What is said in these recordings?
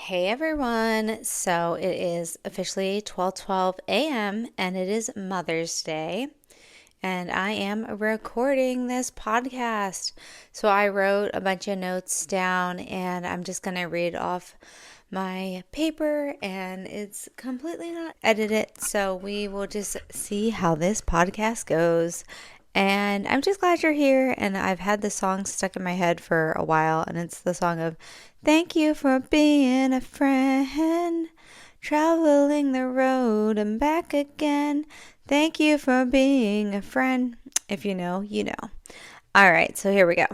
Hey everyone. So it is officially 12:12 a.m. and it is Mother's Day. And I am recording this podcast. So I wrote a bunch of notes down and I'm just going to read off my paper, and it's completely not edited. So we will just see how this podcast goes. And I'm just glad you're here. And I've had this song stuck in my head for a while, and it's the song of "Thank you for being a friend, traveling the road and back again. Thank you for being a friend." If you know, you know. All right, so here we go.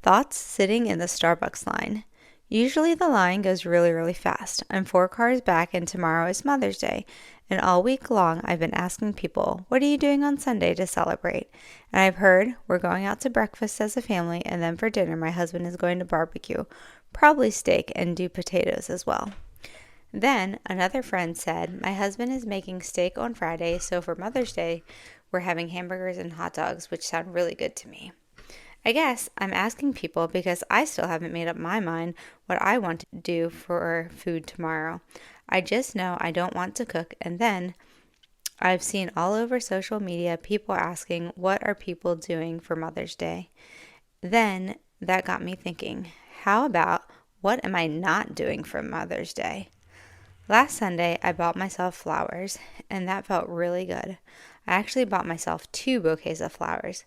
Thoughts sitting in the Starbucks line. Usually the line goes really, really fast. I'm 4 cars back and tomorrow is Mother's Day. And all week long I've been asking people, what are you doing on Sunday to celebrate? And I've heard we're going out to breakfast as a family, and then for dinner my husband is going to barbecue, probably steak, and do potatoes as well. Then another friend said, my husband is making steak on Friday, so for Mother's Day we're having hamburgers and hot dogs, which sound really good to me. I guess I'm asking people because I still haven't made up my mind what I want to do for food tomorrow. I just know I don't want to cook, and then I've seen all over social media people asking what are people doing for Mother's Day. Then that got me thinking, how about what am I not doing for Mother's Day? Last Sunday I bought myself flowers, and that felt really good. I actually bought myself 2 bouquets of flowers.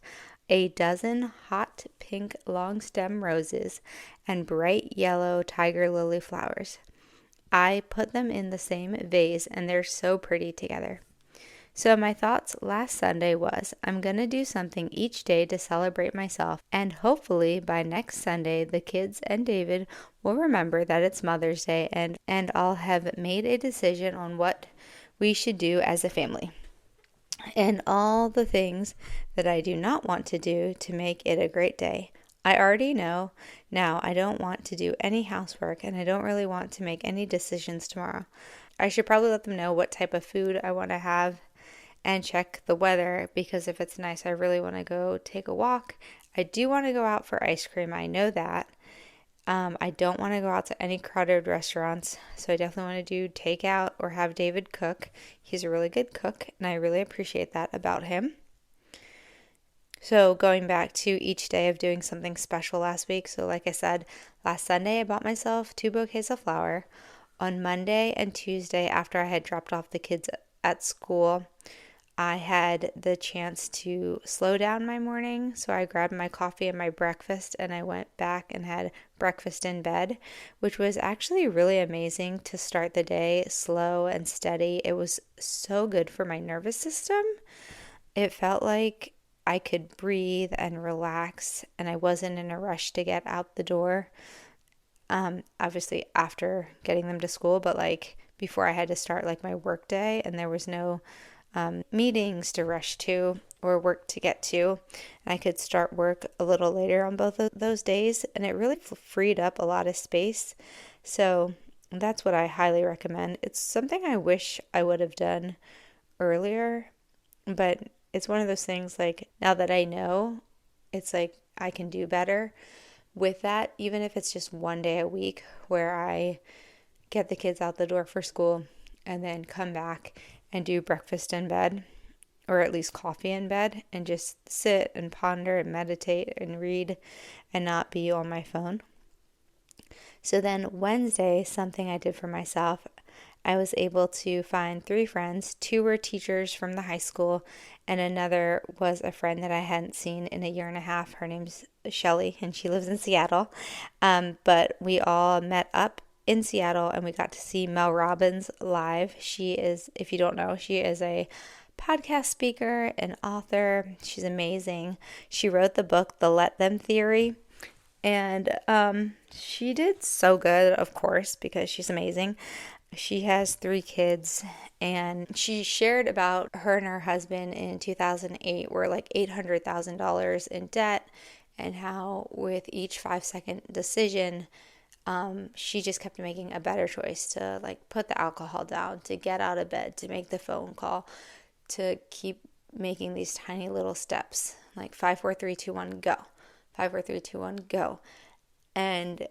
A dozen hot pink long stem roses and bright yellow tiger lily flowers. I put them in the same vase and they're so pretty together. So my thoughts last Sunday was, I'm going to do something each day to celebrate myself, and hopefully by next Sunday the kids and David will remember that it's Mother's Day, and I'll have made a decision on what we should do as a family, and all the things that I do not want to do to make it a great day. I already know now I don't want to do any housework, and I don't really want to make any decisions tomorrow. I should probably let them know what type of food I want to have and check the weather, because if it's nice, I really want to go take a walk. I do want to go out for ice cream. I know that. I don't want to go out to any crowded restaurants, so I definitely want to do takeout or have David cook. He's a really good cook, and I really appreciate that about him. So going back to each day of doing something special last week. So like I said, last Sunday I bought myself 2 bouquets of flower. On Monday and Tuesday, after I had dropped off the kids at school, I had the chance to slow down my morning, so I grabbed my coffee and my breakfast and I went back and had breakfast in bed, which was actually really amazing to start the day slow and steady. It was so good for my nervous system. It felt like I could breathe and relax, and I wasn't in a rush to get out the door. Obviously after getting them to school, but like before I had to start like my work day, and there was no meetings to rush to or work to get to. And I could start work a little later on both of those days, and it really freed up a lot of space. So that's what I highly recommend. It's something I wish I would have done earlier, but it's one of those things like now that I know, it's like I can do better with that, even if it's just one day a week where I get the kids out the door for school and then come back and do breakfast in bed, or at least coffee in bed, and just sit and ponder and meditate and read and not be on my phone. So then Wednesday, something I did for myself, I was able to find 3 friends. 2 were teachers from the high school, and another was a friend that I hadn't seen in a year and a half. Her name's Shelly, and she lives in Seattle. But we all met up in Seattle, and we got to see Mel Robbins live. She is, if you don't know, she is a podcast speaker and author. She's amazing. She wrote the book, The Let Them Theory. And she did so good, of course, because she's amazing. She has 3 kids, and she shared about her and her husband in 2008 were like $800,000 in debt, and how with each 5-second decision, she just kept making a better choice to like put the alcohol down, to get out of bed, to make the phone call, to keep making these tiny little steps, like 5, 4, 3, 2, 1, go. 5, 4, 3, 2, 1, go. And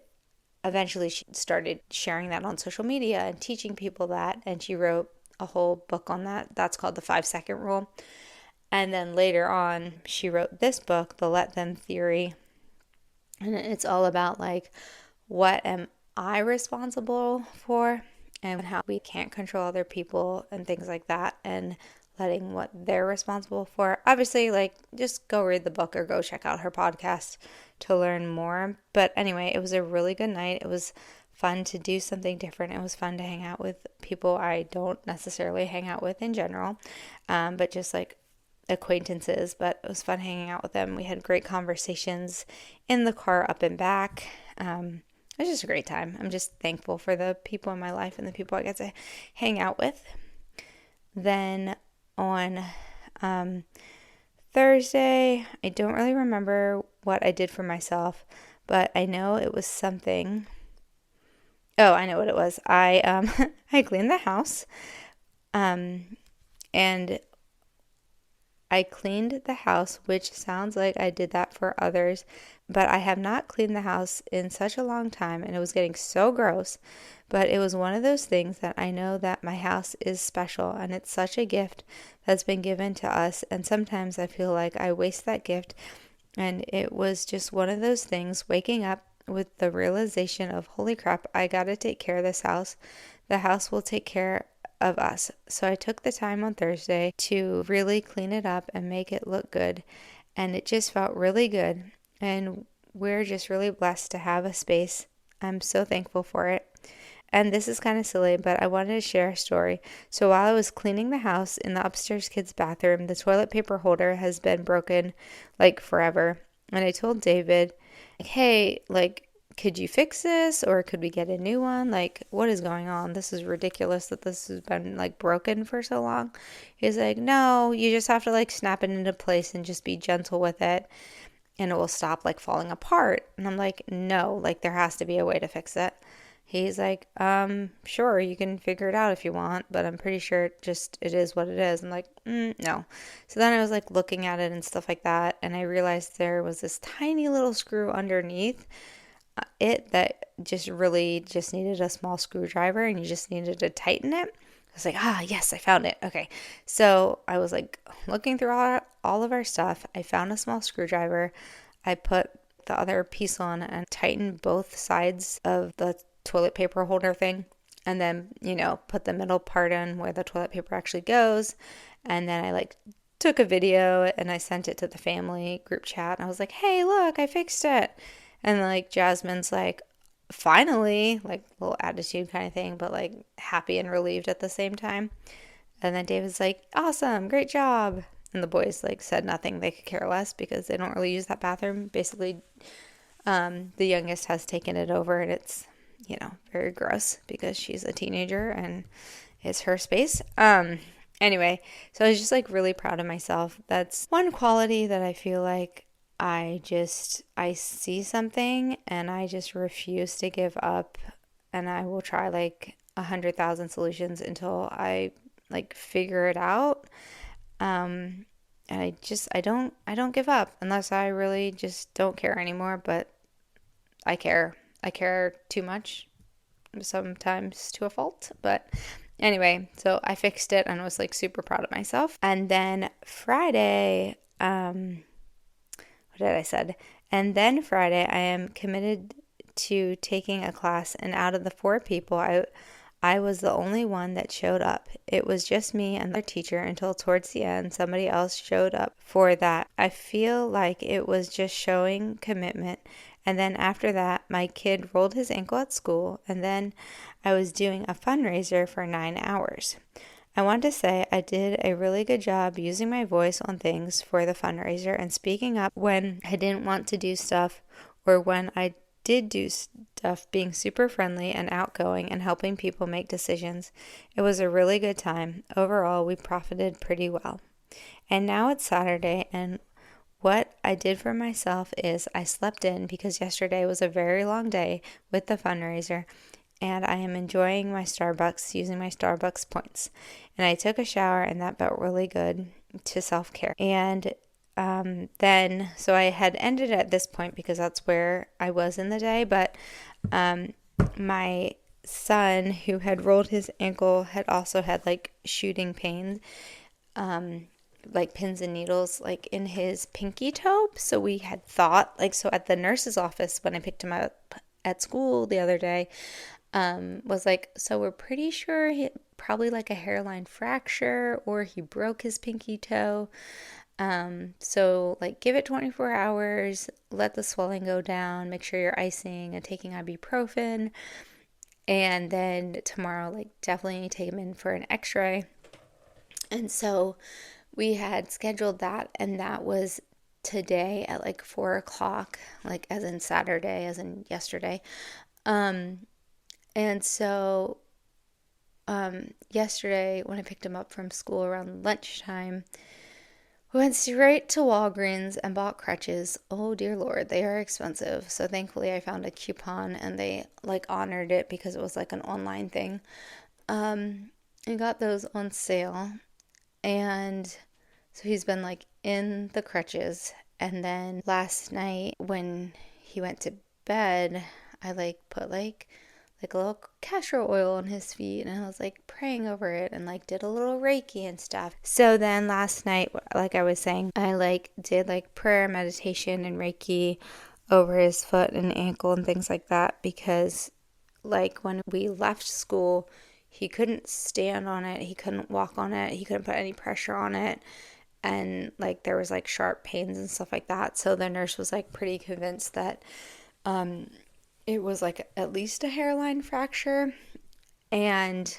eventually she started sharing that on social media and teaching people that. And she wrote a whole book on that. That's called the 5-Second Rule. And then later on, she wrote this book, The Let Them Theory. And it's all about like, what am I responsible for, and how we can't control other people and things like that, and letting what they're responsible for. Obviously, like, just go read the book or go check out her podcast to learn more. But anyway, it was a really good night. It was fun to do something different. It was fun to hang out with people I don't necessarily hang out with in general, but just like acquaintances. But it was fun hanging out with them. We had great conversations in the car up and back. It was just a great time. I'm just thankful for the people in my life and the people I get to hang out with. Then on Thursday, I don't really remember what I did for myself, but I know it was something. Oh, I know what it was. I I cleaned the house, and I cleaned the house, which sounds like I did that for others, but I have not cleaned the house in such a long time, and it was getting so gross. But it was one of those things that I know that my house is special, and it's such a gift that's been given to us, and sometimes I feel like I waste that gift. And it was just one of those things, waking up with the realization of, holy crap, I gotta take care of this house. The house will take care of us. So I took the time on Thursday to really clean it up and make it look good, and it just felt really good. And we're just really blessed to have a space. I'm so thankful for it. And this is kind of silly, but I wanted to share a story. So while I was cleaning the house in the upstairs kids' bathroom, the toilet paper holder has been broken like forever. And I told David, like, hey, like, could you fix this, or could we get a new one? Like, what is going on? This is ridiculous that this has been like broken for so long. He's like, no, you just have to like snap it into place and just be gentle with it, and it will stop like falling apart. And I'm like, no, like there has to be a way to fix it. He's like, sure, you can figure it out if you want, but I'm pretty sure it is what it is. I'm like, no. So then I was like looking at it and stuff like that, and I realized there was this tiny little screw underneath it that just really just needed a small screwdriver, and you just needed to tighten it. I was like, yes, I found it. Okay. So I was like looking through all of our stuff. I found a small screwdriver. I put the other piece on and tightened both sides of the toilet paper holder thing, and then, put the middle part in where the toilet paper actually goes. And then I like took a video and I sent it to the family group chat, and I was like, hey, look, I fixed it. And like Jasmine's like, finally, like little attitude kind of thing, but like happy and relieved at the same time. And then David's like, awesome, great job. And the boys like said nothing. They could care less because they don't really use that bathroom. Basically, the youngest has taken it over, and it's, very gross because she's a teenager and it's her space. Anyway, so I was just like really proud of myself. That's one quality that I feel like I see something and I just refuse to give up, and I will try like 100,000 solutions until I like figure it out. And I don't give up unless I really just don't care anymore, but I care too much, sometimes to a fault. But anyway, so I fixed it and was like super proud of myself. And then Friday, I am committed to taking a class, and out of the 4 people, I was the only one that showed up. It was just me and the teacher until towards the end somebody else showed up for that. I feel like it was just showing commitment. And then after that, my kid rolled his ankle at school, and then I was doing a fundraiser for 9 hours. I want to say I did a really good job using my voice on things for the fundraiser and speaking up when I didn't want to do stuff, or when I did do stuff, being super friendly and outgoing and helping people make decisions. It was a really good time. Overall, we profited pretty well. And now it's Saturday, and what I did for myself is I slept in because yesterday was a very long day with the fundraiser, and I am enjoying my Starbucks, using my Starbucks points. And I took a shower, and that felt really good to self-care. And so I had ended at this point because that's where I was in the day, but my son, who had rolled his ankle, had also had like shooting pains, like pins and needles, like in his pinky toe. So we had thought, like, so at the nurse's office when I picked him up at school the other day, was like, so we're pretty sure he probably like a hairline fracture or he broke his pinky toe. So like give it 24 hours, let the swelling go down, make sure you're icing and taking ibuprofen. And then tomorrow, like definitely take him in for an x-ray. And so we had scheduled that, and that was today at like 4 o'clock, like as in Saturday, as in yesterday. And so yesterday when I picked him up from school around lunchtime, we went straight to Walgreens and bought crutches. Oh dear Lord, they are expensive. So thankfully I found a coupon and they like honored it because it was like an online thing. And got those on sale. And so he's been like in the crutches. And then last night when he went to bed, I like put like a little castor oil on his feet, and I was like praying over it and like did a little Reiki and stuff. So then last night, like I was saying, I like did like prayer, meditation, and Reiki over his foot and ankle and things like that, because like when we left school, he couldn't stand on it, he couldn't walk on it, he couldn't put any pressure on it, and like there was like sharp pains and stuff like that. So the nurse was like pretty convinced that it was like at least a hairline fracture. And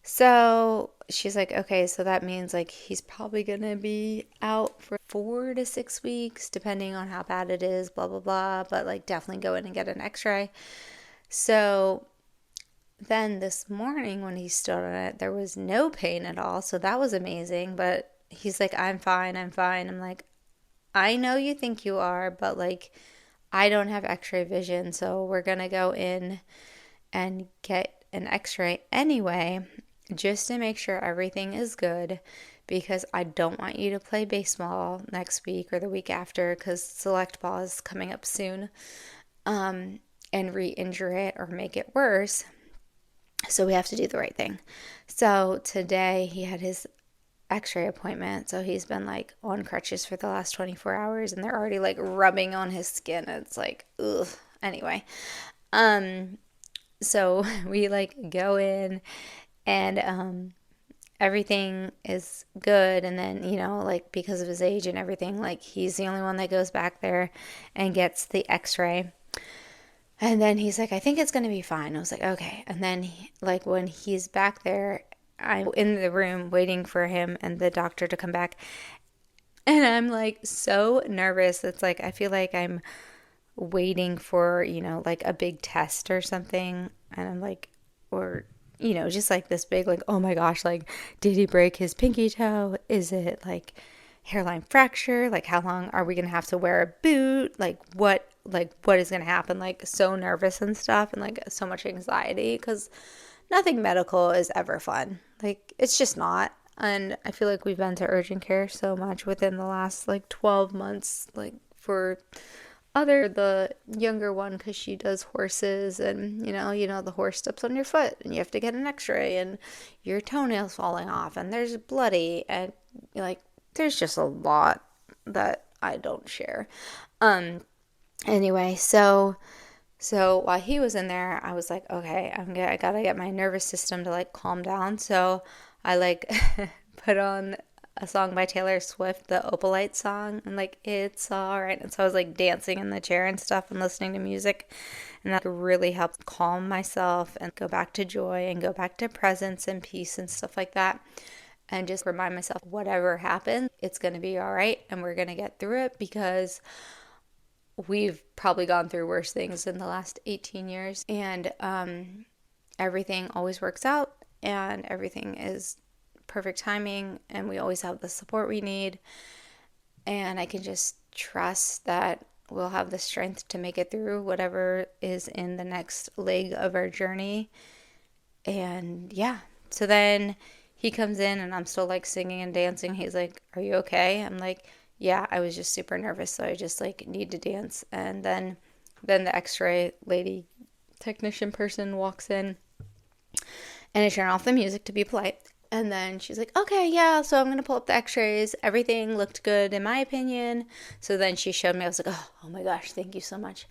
so she's like, okay, so that means like he's probably gonna be out for 4 to 6 weeks, depending on how bad it is, blah, blah, blah. But like definitely go in and get an x-ray. So then this morning when he stood on it, there was no pain at all. So that was amazing. But he's like, I'm fine, I'm fine. I'm like, I know you think you are, but like, I don't have x-ray vision, so we're going to go in and get an x-ray anyway, just to make sure everything is good, because I don't want you to play baseball next week or the week after, because select ball is coming up soon, and re-injure it or make it worse. So we have to do the right thing. So today he had his x-ray appointment, so he's been like on crutches for the last 24 hours, and they're already like rubbing on his skin. It's like, ugh. Anyway, so we like go in, and everything is good. And then, you know, like because of his age and everything, like he's the only one that goes back there and gets the x-ray. And then he's like, I think it's going to be fine. I was like, okay. And then like when he's back there, I'm in the room waiting for him and the doctor to come back. And I'm like so nervous. It's like I feel like I'm waiting for, you know, like a big test or something. And I'm like, or, you know, just like this big, like, oh my gosh, like, did he break his pinky toe? Is it like hairline fracture? Like, how long are we going to have to wear a boot? Like, what is going to happen? Like, so nervous and stuff, and like so much anxiety, because nothing medical is ever fun. Like, it's just not. And I feel like we've been to urgent care so much within the last like 12 months, like for the younger one, because she does horses, and you know the horse steps on your foot and you have to get an x-ray, and your toenail's falling off and there's bloody, and like there's just a lot that I don't share. Anyway, so while he was in there, I was like, okay, I gotta get my nervous system to like calm down. So I like put on a song by Taylor Swift, the Opalite song, and like it's all right. And so I was like dancing in the chair and stuff and listening to music, and that really helped calm myself and go back to joy and go back to presence and peace and stuff like that. And just remind myself, whatever happens, it's going to be all right, and we're going to get through it, because we've probably gone through worse things in the last 18 years. And everything always works out, and everything is perfect timing, and we always have the support we need. And I can just trust that we'll have the strength to make it through whatever is in the next leg of our journey. And yeah, so then he comes in and I'm still like singing and dancing. He's like, are you okay? I'm like, yeah, I was just super nervous, so I just like need to dance. And then the x-ray lady technician person walks in, and I turn off the music to be polite. And then she's like, okay, yeah, so I'm going to pull up the x-rays. Everything looked good in my opinion. So then she showed me. I was like, oh my gosh, thank you so much.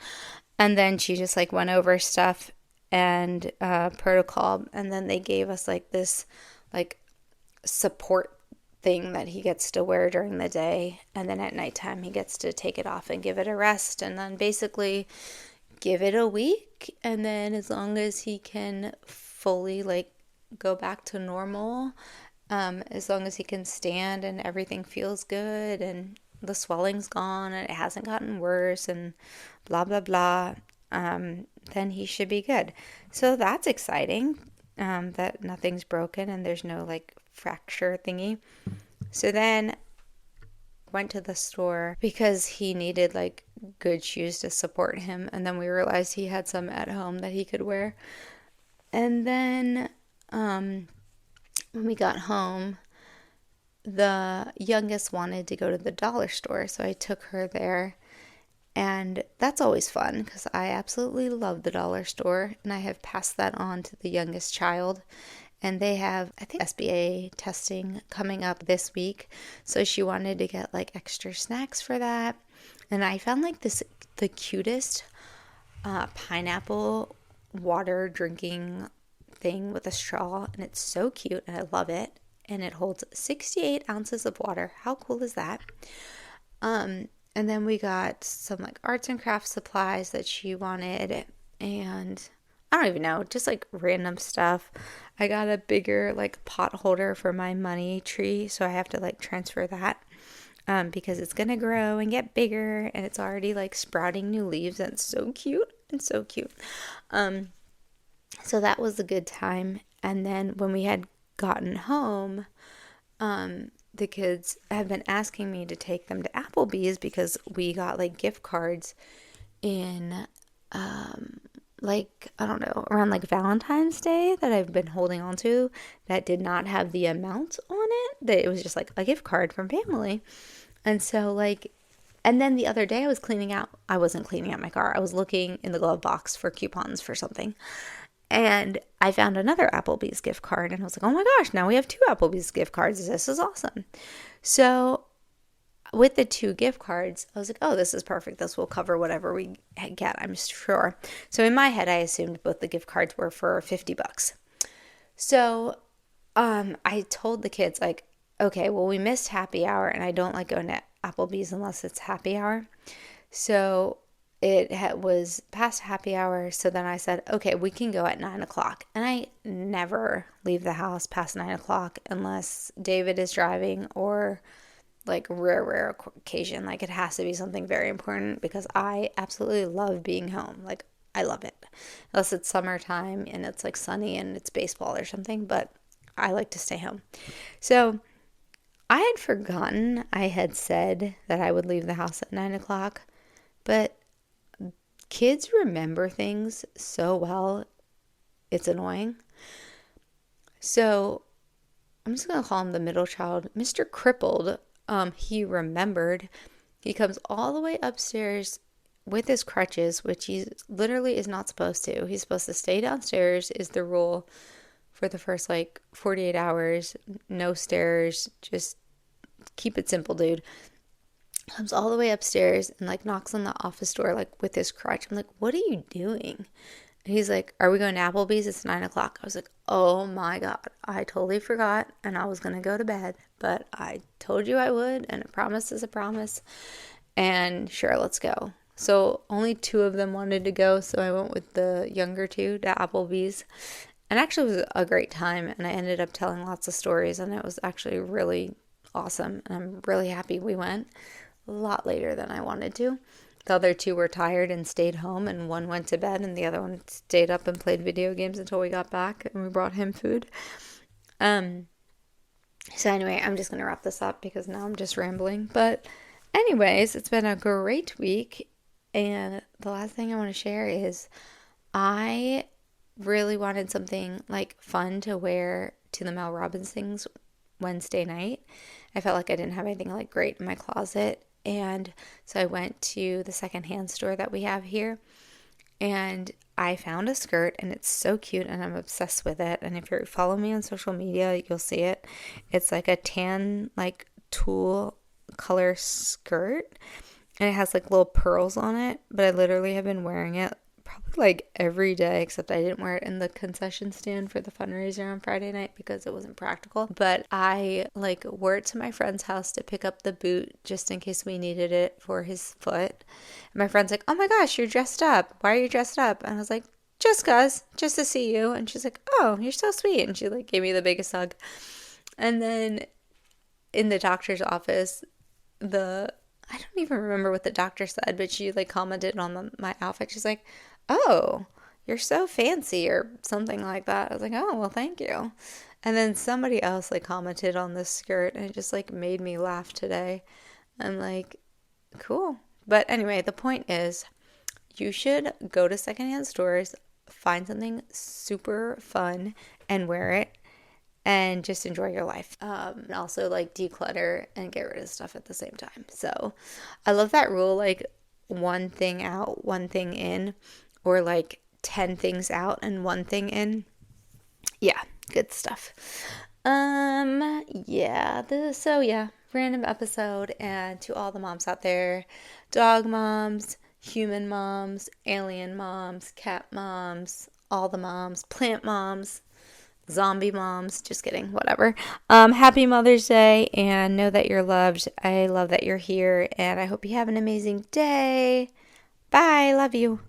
And then she just like went over stuff and protocol. And then they gave us like this like support thing that he gets to wear during the day. And then at nighttime, he gets to take it off and give it a rest. And then basically give it a week. And then as long as he can fully like go back to normal, as long as he can stand and everything feels good and the swelling's gone and it hasn't gotten worse and blah blah blah, then he should be good. So that's exciting, that nothing's broken and there's no like fracture thingy. So then went to the store because he needed like good shoes to support him, and then we realized he had some at home that he could wear. And then when we got home, the youngest wanted to go to the dollar store, so I took her there. And that's always fun because I absolutely love the dollar store, and I have passed that on to the youngest child. And they have, I think, SBA testing coming up this week, so she wanted to get like extra snacks for that. And I found like the cutest pineapple water drinking thing with a straw, and it's so cute and I love it, and it holds 68 ounces of water. How cool is that? And then we got some like arts and crafts supplies that she wanted, and I don't even know, just like random stuff. I got a bigger like pot holder for my money tree, so I have to like transfer that because it's gonna grow and get bigger, and it's already like sprouting new leaves, and it's so cute and so cute. So that was a good time. And then when we had gotten home, the kids have been asking me to take them to Applebee's because we got like gift cards in like, I don't know, around like Valentine's Day that I've been holding on to that did not have the amount on it, that it was just like a gift card from family. And so like, and then the other day I wasn't cleaning out my car. I was looking in the glove box for coupons for something. And I found another Applebee's gift card, and I was like, oh my gosh, now we have 2 Applebee's gift cards. This is awesome. So with the 2 gift cards, I was like, oh, this is perfect. This will cover whatever we get, I'm sure. So in my head, I assumed both the gift cards were for $50. So I told the kids, like, okay, well, we missed happy hour, and I don't like going to Applebee's unless it's happy hour. So it was past happy hour, so then I said, okay, we can go at 9 o'clock. And I never leave the house past 9 o'clock unless David is driving or like rare occasion. Like it has to be something very important because I absolutely love being home. Like I love it. Unless it's summertime and it's like sunny and it's baseball or something, but I like to stay home. So I had forgotten I had said that I would leave the house at 9 o'clock, but kids remember things so well, it's annoying. So I'm just going to call him the middle child. Mr. Crippled, he remembered. He comes all the way upstairs with his crutches, which he literally is not supposed to. He's supposed to stay downstairs is the rule for the first like 48 hours. No stairs, just keep it simple, dude. Comes all the way upstairs and like knocks on the office door like with his crutch. I'm like, what are you doing? And he's like, are we going to Applebee's? It's 9 o'clock. I was like, oh my God, I totally forgot, and I was going to go to bed, but I told you I would, and a promise is a promise, and sure, let's go. So only 2 of them wanted to go, so I went with the younger 2 to Applebee's, and actually it was a great time, and I ended up telling lots of stories, and it was actually really awesome, and I'm really happy we went. A lot later than I wanted to. The other 2 were tired and stayed home, and one went to bed, and the other one stayed up and played video games until we got back, and we brought him food. So anyway, I'm just going to wrap this up because now I'm just rambling. But anyways, it's been a great week, and the last thing I want to share is I really wanted something like fun to wear to the Mel Robbins things Wednesday night. I felt like I didn't have anything like great in my closet. And so I went to the secondhand store that we have here, and I found a skirt and it's so cute and I'm obsessed with it. And if you follow me on social media, you'll see it. It's like a tan, like tulle color skirt and it has like little pearls on it. But I literally have been wearing it probably like every day, except I didn't wear it in the concession stand for the fundraiser on Friday night because it wasn't practical. But I like wore it to my friend's house to pick up the boot just in case we needed it for his foot. And my friend's like, "Oh my gosh, you're dressed up. Why are you dressed up?" And I was like, "Just cuz, just to see you." And she's like, "Oh, you're so sweet." And she like gave me the biggest hug. And then in the doctor's office, I don't even remember what the doctor said, but she like commented on my outfit. She's like, "Oh, you're so fancy," or something like that. I was like, "Oh, well, thank you." And then somebody else like commented on this skirt and it just like made me laugh today. I'm like, cool. But anyway, the point is you should go to secondhand stores, find something super fun and wear it and just enjoy your life. And also like declutter and get rid of stuff at the same time. So I love that rule, like one thing out, one thing in, or like 10 things out and one thing in. Yeah, good stuff. Yeah, random episode. And to all the moms out there, dog moms, human moms, alien moms, cat moms, all the moms, plant moms, zombie moms, just kidding, whatever. Happy Mother's Day and know that you're loved. I love that you're here and I hope you have an amazing day. Bye, love you.